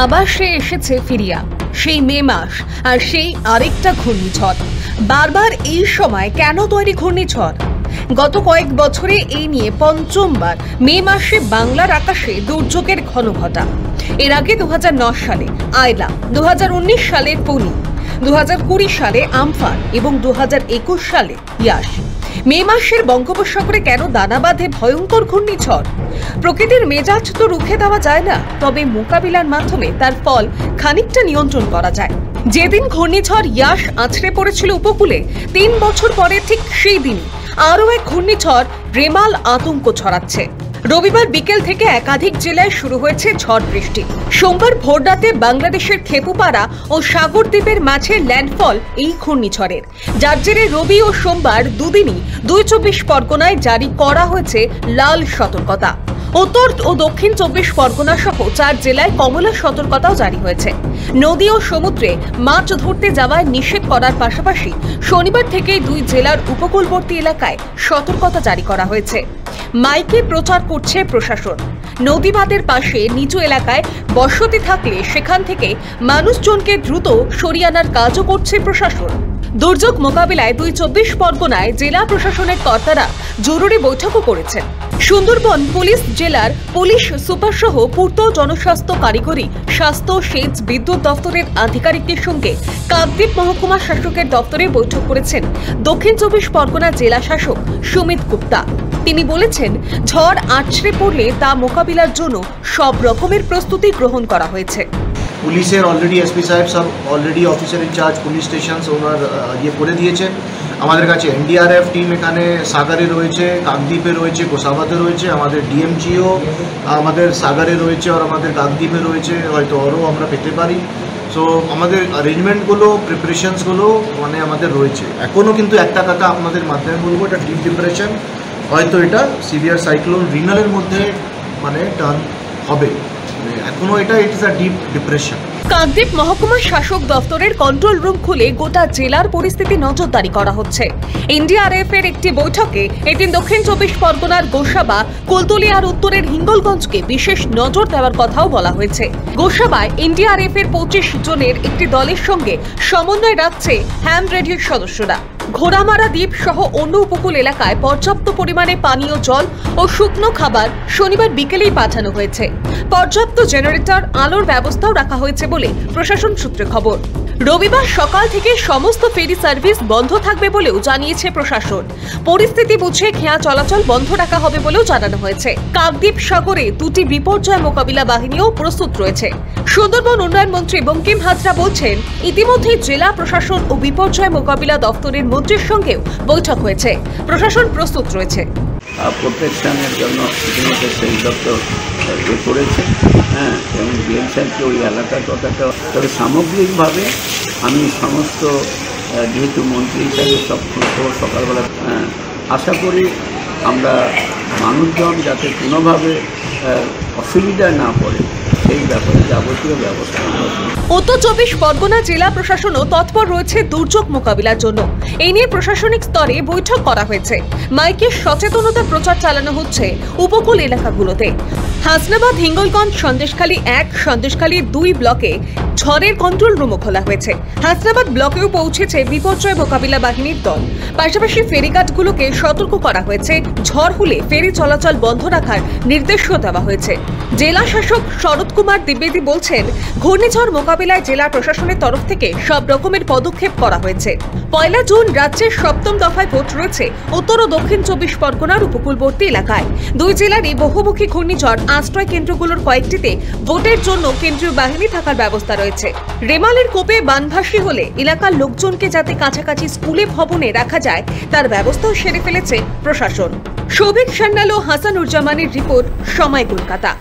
আবার সে এসেছে ফিরিয়া, সেই মে মাস আর সেই আরেকটা ঘূর্ণিঝড়। বারবার এই সময় কেন তৈরি ঘূর্ণিঝড়? গত কয়েক বছরে এই নিয়ে পঞ্চমবার মে মাসে বাংলার আকাশে দুর্যোগের ঘনঘটা। এর আগে 2009 সালে আয়লা, 2019 সালে ফণী, 2020 সালে আমফান এবং 2021 সালে ইয়াস। মে মাসের বঙ্গোপসাগরে কেন দানা বাঁধে ভয়ঙ্কর ঘূর্ণিঝড়? প্রকৃতির মেজাজ তো রুখে দেওয়া যায় না, তবে মোকাবিলার মাধ্যমে তার ফল খানিকটা নিয়ন্ত্রণ করা যায়। যেদিন ঘূর্ণিঝড় ইয়াস আছড়ে পড়েছিল উপকূলে, 3 বছর পরে ঠিক সেই দিনই আরও এক ঘূর্ণিঝড় রেমাল আতঙ্ক ছড়াচ্ছে। রবিবার বিকেল থেকে একাধিক জেলায় শুরু হয়েছে ঝড় বৃষ্টি। সোমবার ভোররাতে বাংলাদেশের খেপুপাড়া ও সাগরদ্বীপের মাঝে ল্যান্ডফল এই ঘূর্ণিঝড়ের, যার জেরে রবি ও সোমবার দুদিনই 24 পরগনায় জারি করা হয়েছে লাল সতর্কতা। উত্তর ও দক্ষিণ 24 পরগনা সহ 4 জেলায় কমলা সতর্কতাও জারি হয়েছে। নদী ও সমুদ্রে মাছ ধরতে যাওয়ায় নিষেধ করার পাশাপাশি শনিবার থেকে 2 জেলার উপকূলবর্তী এলাকায় সতর্কতা জারি করা হয়েছে। মাইকে প্রচার করছে প্রশাসন। নদী বাঁধের পাশে নিচু এলাকায় বসতি থাকলে সেখান থেকে মানুষজনকে দ্রুত সরিয়ে আনার কাজও করছে প্রশাসন। দুর্যোগ মোকাবিলায় 24 পরগনায় জেলা প্রশাসনের কর্তারা জরুরি বৈঠকও করেছেন। সুন্দরবন পুলিশ জেলার পুলিশ সুপার সহ পূর্ত জনস্বাস্থ্য, কারিগরি, স্বাস্থ্য, সেচ, বিদ্যুৎ দপ্তরের আধিকারিকদের সঙ্গে কাকদ্বীপ মহকুমা শাসকের দপ্তরে বৈঠক করেছেন দক্ষিণ 24 পরগনা জেলা শাসক সুমিত গুপ্তা। তিনি বলেছেন, ঝড় আছড়ে পড়লে তা মোকাবিলার জন্য সব রকমের প্রস্তুতি গ্রহণ করা হয়েছে। পুলিশের অলরেডি এসপি সাহেব সব already officer in charge police station ওনার করে দিয়েছেন। আমাদের কাছে এনডিআরএফ টিম এখানে সাগরে রয়েছে, কাকদ্বীপে রয়েছে, গোসাবাতে রয়েছে, আমাদের ডিএমজিও আমাদের সাগরে রয়েছে আর আমাদের কাকদ্বীপে রয়েছে, হয়তো আরও আমরা পেতে পারি। সো আমাদের অ্যারেঞ্জমেন্টগুলো, প্রিপারেশনসগুলো মানে আমাদের রয়েছে। এখনও কিন্তু একটা কথা আপনাদের মাধ্যমে বলবো, এটা ডিপ ডিপ্রেশন, হয়তো এটা সিভিয়ার সাইক্লোন রিনালের মধ্যে মানে টার্ন হবে। এখনো এটা it's a deep depression. Kakdwip মহকুমা শাসক দপ্তরের কন্ট্রোল রুম খুলে গোটা জেলার পরিস্থিতি নজরদারি করা হচ্ছে। এনডিআরএফ এর একটি বৈঠকে এদিন দক্ষিণ 24 পরগনার গোসাবা, কুলতলি আর উত্তরের হিঙ্গলগঞ্জকে বিশেষ নজর দেওয়ার কথাও বলা হয়েছে। গোসাবায় এনডিআরএফ এর 25 জনের একটি দলের সঙ্গে সমন্বয় রাখছে হ্যাম রেডিওর সদস্যরা। ঘোড়ামারা দ্বীপ সহ অন্য উপকূল এলাকায় পর্যাপ্ত পরিমাণে পানীয় জল ও শুকনো খাবার শনিবার বিকেলেই পাঠানো হয়েছে। পর্যাপ্ত জেনারেটর, আলোর ব্যবস্থাও রাখা হয়েছে বলে প্রশাসন সূত্রে খবর। রবিবার সকাল থেকে সমস্ত ফেরি সার্ভিস বন্ধ থাকবে বলেও জানিয়েছে প্রশাসন। পরিস্থিতি বুঝে খেয়া চলাচল বন্ধ রাখা হবে বলেও জানানো হয়েছে। কাকদ্বীপ সাগরে 2টি বিপর্যয় মোকাবিলা বাহিনীও প্রস্তুত রয়েছে। সুন্দরবন উন্নয়ন মন্ত্রী বঙ্কিম হাজরা বলছেন, ইতিমধ্যে জেলা প্রশাসন ও বিপর্যয় মোকাবিলা দপ্তরের মন্ত্রীর সঙ্গেও বৈঠক হয়েছে। প্রশাসন প্রস্তুত রয়েছে। প্রোটেকশনের জন্য ইতিমধ্যে সেই দপ্তর করেছে, এবং ডিএমসাইডকে ওই এলাকার কথাটা। তবে সামগ্রিকভাবে আমি সমস্ত, যেহেতু মন্ত্রী হিসাবে সব সকালবেলা আশা করি আমরা মানুষজন যাতে কোনোভাবে অসুবিধা না পড়ে সেই ব্যাপারে যাবতীয় ব্যবস্থা। উত্তর 24 পরগনা জেলা প্রশাসনও তৎপর রয়েছে দুর্যোগ মোকাবিলার জন্য। এই নিয়ে প্রশাসনিক স্তরে বৈঠক করা হয়েছে। মাইকে সচেতনতা প্রচার চালানো হচ্ছে উপকূল এলাকাগুলোতে। হাসনাবাদ, হিঙ্গলগঞ্জ, সন্দেশখালী 1, সন্দেশখালী 2 ব্লকে ঝড়ের কন্ট্রোল রুমও খোলা হয়েছে। হাসনাবাদ ব্লকেও পৌঁছেছে বিপর্যয় মোকাবিলা বাহিনীর দল। পাশাপাশি ফেরিঘাটগুলোকে সতর্ক করা হয়েছে। ঝড় হলে ফেরি চলাচল বন্ধ রাখার নির্দেশও দেওয়া হয়েছে। জেলা শাসক শরৎ কুমার দ্বিবেদী বলছেন, ঘূর্ণিঝড় মোকাবিলায় জেলা প্রশাসনের তরফ থেকে সব রকমের পদক্ষেপ করা হয়েছে। 1 জুন রাজ্যের 7ম দফায় ভোট রয়েছে উত্তর ও দক্ষিণ 24 পরগনার উপকূলবর্তী এলাকায়। 2 জেলারই বহুমুখী ঘূর্ণিঝড় আশ্রয় কেন্দ্রগুলোর কয়েকটিতে ভোটের জন্য কেন্দ্রীয় বাহিনী থাকার ব্যবস্থা রয়েছে। রেমালের কোপে বানভাসী হলে এলাকার লোকজনকে যাতে কাছাকাছি স্কুলে ভবনে রাখা যায় তার ব্যবস্থাও সেরে ফেলেছে প্রশাসন। সৌভিক সান্যাল ও হাসানুজ্জামানের রিপোর্ট, সময়, কলকাতা।